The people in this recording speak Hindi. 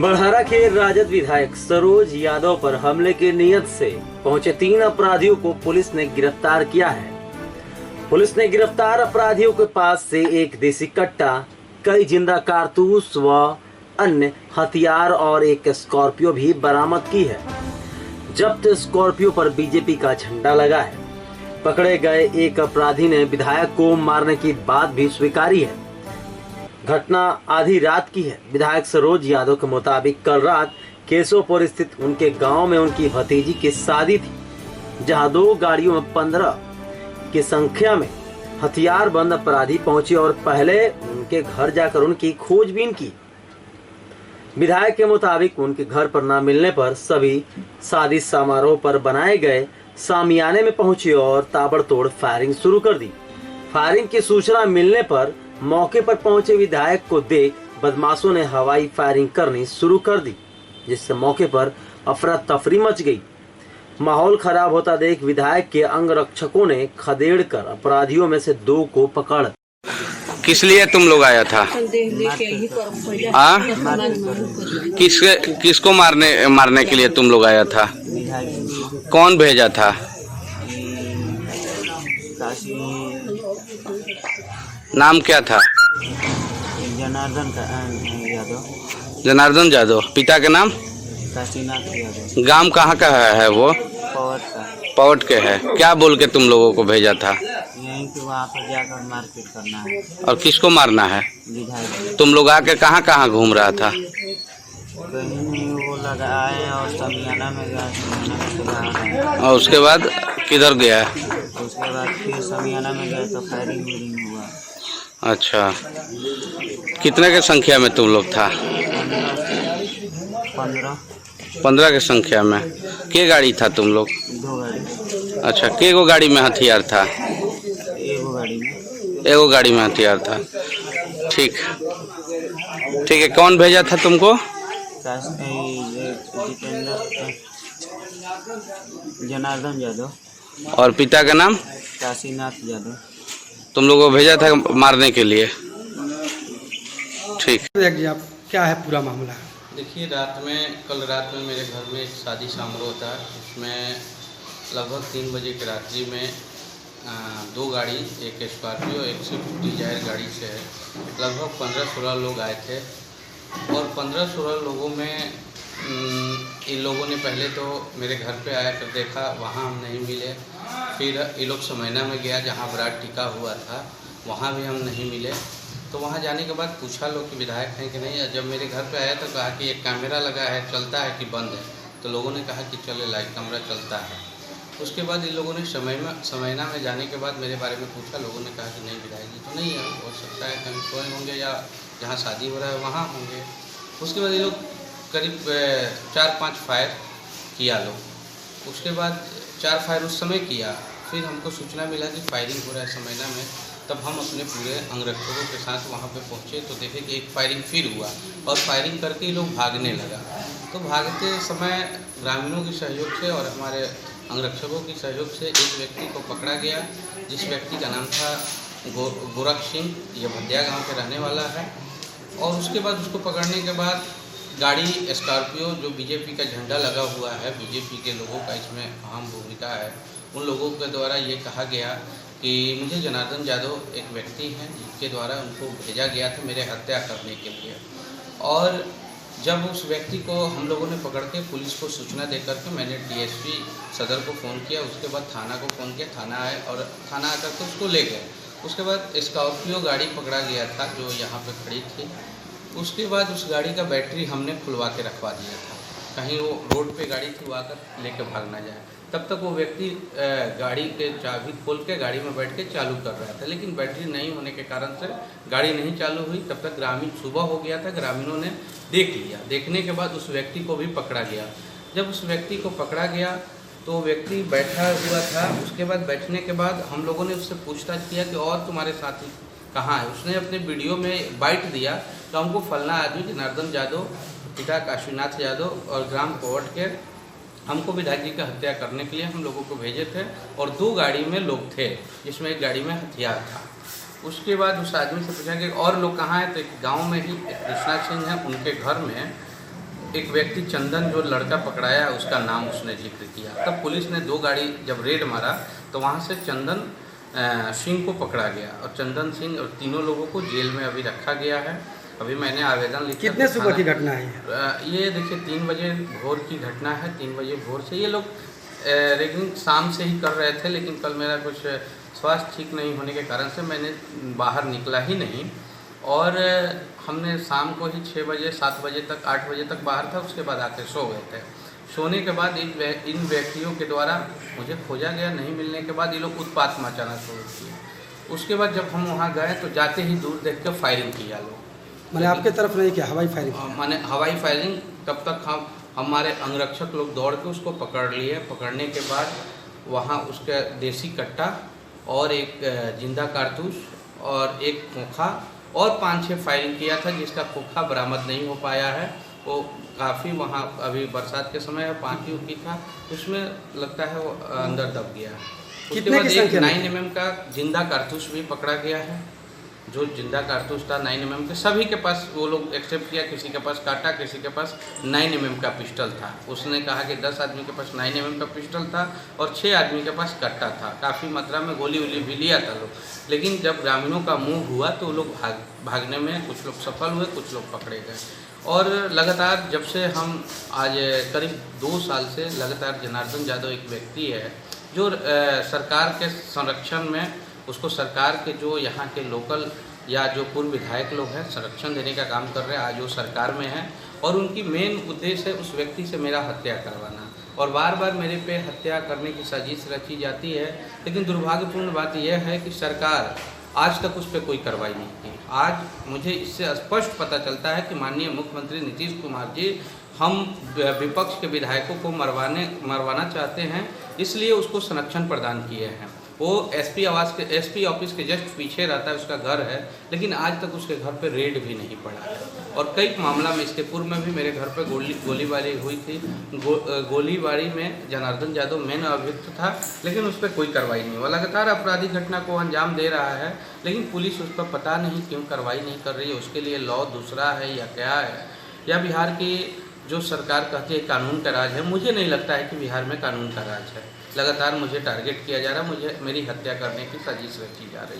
बड़हरा के राजद विधायक सरोज यादव पर हमले की नीयत से पहुंचे 3 अपराधियों को पुलिस ने गिरफ्तार किया है। पुलिस ने गिरफ्तार अपराधियों के पास से एक देसी कट्टा, कई जिंदा कारतूस व अन्य हथियार और एक स्कॉर्पियो भी बरामद की है। जब्त स्कॉर्पियो पर बीजेपी का झंडा लगा है। पकड़े गए एक अपराधी ने विधायक को मारने की बात भी स्वीकारी है। घटना आधी रात की है। विधायक सरोज यादव के मुताबिक कल रात केशवपुर स्थित उनके गांव में उनकी भतीजी की शादी थी, जहां 2 गाड़ियों में 15 की संख्या में हथियारबंद अपराधी पहुंचे और पहले उनके घर जाकर उनकी खोजबीन की। विधायक के मुताबिक उनके घर पर न मिलने पर सभी शादी समारोह पर बनाए गए सामियाने में पहुंचे और ताबड़तोड़ फायरिंग शुरू कर दी। फायरिंग की सूचना मिलने पर मौके पर पहुंचे विधायक को देख बदमाशों ने हवाई फायरिंग करनी शुरू कर दी, जिससे मौके पर अफरा तफरी मच गई। माहौल खराब होता देख विधायक के अंगरक्षकों ने खदेड़कर अपराधियों में से 2 को पकड़। किस लिए तुम लोग आया था? किसको मारने के लिए तुम लोग आया था? कौन भेजा था? नाम क्या था? जनार्दन यादव। पिता के नाम? काशीनाथ यादव। गांव कहाँ का है वो? पवट के है। क्या बोल के तुम लोगों को भेजा था? यहीं कि वहाँ पर जाकर मारपीट करना है। और किसको मारना है? विधायक। तुम लोग आके कहाँ कहाँ घूम रहा था? कहीं नहीं, वो लगाए और समियाना में गया, समियाना में चला गया। और उसके बाद किधर गया? उसके बाद फिर समियाना में गए तो फायरिंग हुआ। अच्छा, कितने के संख्या में तुम लोग था? 15 के संख्या में। के गाड़ी था तुम लोग? 2 गाड़ी। अच्छा, के गो गाड़ी में हथियार था? एगो गाड़ी में हथियार था। ठीक है। कौन भेजा था तुमको? जनार्दन यादव। और पिता का नाम? काशीनाथ यादव। तुम लोगों को भेजा था मारने के लिए? ठीक। क्या है पूरा मामला? देखिए, कल रात में मेरे घर में एक शादी समारोह था। उसमें लगभग 3 बजे की रात्रि में 2 गाड़ी, एक स्कॉर्पियो, एक स्विफ्ट डिजायर गाड़ी से है, लगभग 15-16 लोग आए थे। और 15-16 लोगों में इन लोगों ने पहले तो मेरे घर पे आया कर देखा, वहाँ हम नहीं मिले। फिर ये लोग समैना में गया जहाँ बारात टिका हुआ था, वहाँ भी हम नहीं मिले। तो वहाँ जाने के बाद पूछा लोग कि विधायक हैं कि नहीं। जब मेरे घर पे आया तो कहा कि एक कैमरा लगा है, चलता है कि बंद है? तो लोगों ने कहा कि चले लाइट कैमरा चलता है। उसके बाद इन लोगों ने समैना में जाने के बाद मेरे बारे में पूछा। लोगों ने कहा कि नहीं, विधायक जी तो नहीं है, हो सकता है कहीं सोए होंगे या जहाँ शादी हो रहा है वहाँ होंगे। उसके बाद ये लोग करीब 4-5 फायर किया लोग। उसके बाद 4 फायर उस समय किया। फिर हमको सूचना मिला कि फायरिंग हो रहा है समैना में। तब हम अपने पूरे अंगरक्षकों के साथ वहाँ पे पहुँचे तो देखे कि एक फायरिंग फिर हुआ और फायरिंग करके ये लोग भागने लगा। तो भागते समय ग्रामीणों के सहयोग से और हमारे अंगरक्षकों के सहयोग से एक व्यक्ति को पकड़ा गया, जिस व्यक्ति का नाम था गोरख सिंह। ये भदिया गाँव के रहने वाला है। और उसके बाद उसको पकड़ने के बाद गाड़ी स्कॉर्पियो, जो बीजेपी का झंडा लगा हुआ है, बीजेपी के लोगों का इसमें अहम भूमिका है। उन लोगों के द्वारा ये कहा गया कि मुझे जनार्दन यादव एक व्यक्ति हैं जिनके द्वारा उनको भेजा गया था मेरे हत्या करने के लिए। और जब उस व्यक्ति को हम लोगों ने पकड़ के पुलिस को सूचना दे करके मैंने डीएसपी सदर को फ़ोन किया। उसके बाद थाना को फ़ोन किया, थाना आए और थाना आकर के उसको ले गए। उसके बाद स्कॉर्पियो गाड़ी पकड़ा गया था जो यहाँ पे खड़ी थी। उसके बाद उस गाड़ी का बैटरी हमने खुलवा के रखवा दिया था, कहीं वो रोड पे गाड़ी थी, वो आकर लेके भाग ना जाए। तब तक वो व्यक्ति गाड़ी के चाबी खोल के गाड़ी में बैठ के चालू कर रहा था, लेकिन बैटरी नहीं होने के कारण से गाड़ी नहीं चालू हुई। तब तक ग्रामीण सुबह हो गया था, ग्रामीणों ने देख लिया। देखने के बाद उस व्यक्ति को भी पकड़ा गया। जब उस व्यक्ति को पकड़ा गया तो व्यक्ति बैठा हुआ था। उसके बाद बैठने के बाद हम लोगों ने उससे पूछताछ किया कि और तुम्हारे साथी कहाँ है। उसने अपने वीडियो में बाइट दिया तो हमको फलना आदमी जनार्दन यादव, पिता काशीनाथ यादव और ग्राम पवट के हमको विधायक जी की हत्या करने के लिए हम लोगों को भेजे थे। और 2 गाड़ी में लोग थे, जिसमें एक गाड़ी में हथियार था। उसके बाद उस आदमी से पूछा कि और लोग कहाँ हैं, तो एक गाँव में ही कृष्णा सिंह हैं, उनके घर में एक व्यक्ति चंदन जो लड़का पकड़ाया उसका नाम उसने जिक्र किया। तब पुलिस ने 2 गाड़ी जब रेड मारा तो वहाँ से चंदन सिंह को पकड़ा गया और चंदन सिंह और तीनों लोगों को जेल में अभी रखा गया है। अभी मैंने आवेदन लिखा। कितने सुबह की घटना है ये देखिए 3 बजे भोर की घटना है। 3 बजे भोर से ये लोग रेगिंग शाम से ही कर रहे थे, लेकिन कल मेरा कुछ स्वास्थ्य ठीक नहीं होने के कारण से मैंने बाहर निकला ही नहीं और हमने शाम को ही 6 बजे 7 बजे तक 8 बजे तक बाहर था। उसके बाद आके सो गए थे। सोने के बाद इन व्यक्तियों के द्वारा मुझे खोजा गया। नहीं मिलने के बाद ये लोग उत्पात मचाना शुरू किए। उसके बाद जब हम वहाँ गए तो जाते ही दूर देख के फायरिंग किया लोग। मैंने आपके तरफ नहीं किया, हवाई फायरिंग? माने हवाई फायरिंग। तब तक हमारे अंगरक्षक लोग दौड़ के उसको पकड़ लिए। पकड़ने के बाद वहाँ उसका देसी कट्टा और एक जिंदा कारतूस और एक खोखा और 5-6 फायरिंग किया था, जिसका खोखा बरामद नहीं हो पाया है। वो काफ़ी वहाँ अभी बरसात के समय पानी की था, उसमें लगता है वो अंदर दब गया। उसके बाद एक 9mm का जिंदा कारतूस भी पकड़ा गया है। जो जिंदा कारतूस था 9mm के, सभी के पास वो लोग एक्सेप्ट किया। किसी के पास काटा, किसी के पास 9mm का पिस्टल था। उसने कहा कि 10 आदमी के पास 9mm का पिस्टल था और 6 आदमी के पास कट्टा था। काफ़ी मात्रा में गोली वोली भी लिया था लोग। लेकिन जब ग्रामीणों का मुँह हुआ तो वो लोग भागने में कुछ लोग सफल हुए, कुछ लोग पकड़े गए। और लगातार जब से हम आज करीब 2 साल से लगातार जनार्दन यादव एक व्यक्ति है जो सरकार के संरक्षण में, उसको सरकार के जो यहाँ के लोकल या जो पूर्व विधायक लोग हैं संरक्षण देने का काम कर रहे हैं। आज वो सरकार में है और उनकी मेन उद्देश्य है उस व्यक्ति से मेरा हत्या करवाना और बार बार मेरे पे हत्या करने की साजिश रची जाती है। लेकिन दुर्भाग्यपूर्ण बात यह है कि सरकार आज तक उस पर कोई कार्रवाई नहीं की। आज मुझे इससे स्पष्ट पता चलता है कि माननीय मुख्यमंत्री नीतीश कुमार जी हम विपक्ष के विधायकों को मरवाना चाहते हैं, इसलिए उसको संरक्षण प्रदान किए हैं। वो एसपी ऑफिस के जस्ट पीछे रहता है, उसका घर है, लेकिन आज तक उसके घर पे रेड भी नहीं पड़ा है। और कई मामला में इसके पूर्व में भी मेरे घर पे गोलीबारी हुई थी। गोलीबारी में जनार्दन यादव मेन अभियुक्त था, लेकिन उस पर कोई कार्रवाई नहीं हुआ। लगातार आपराधिक घटना को अंजाम दे रहा है, लेकिन पुलिस उस पर पता नहीं क्यों कार्रवाई नहीं कर रही है। उसके लिए लॉ दूसरा है या क्या है, या बिहार की जो सरकार कहती है कानून का राज है। मुझे नहीं लगता है कि बिहार में कानून का राज है। लगातार मुझे टारगेट किया जा रहा है, मेरी हत्या करने की साजिश रची जा रही है।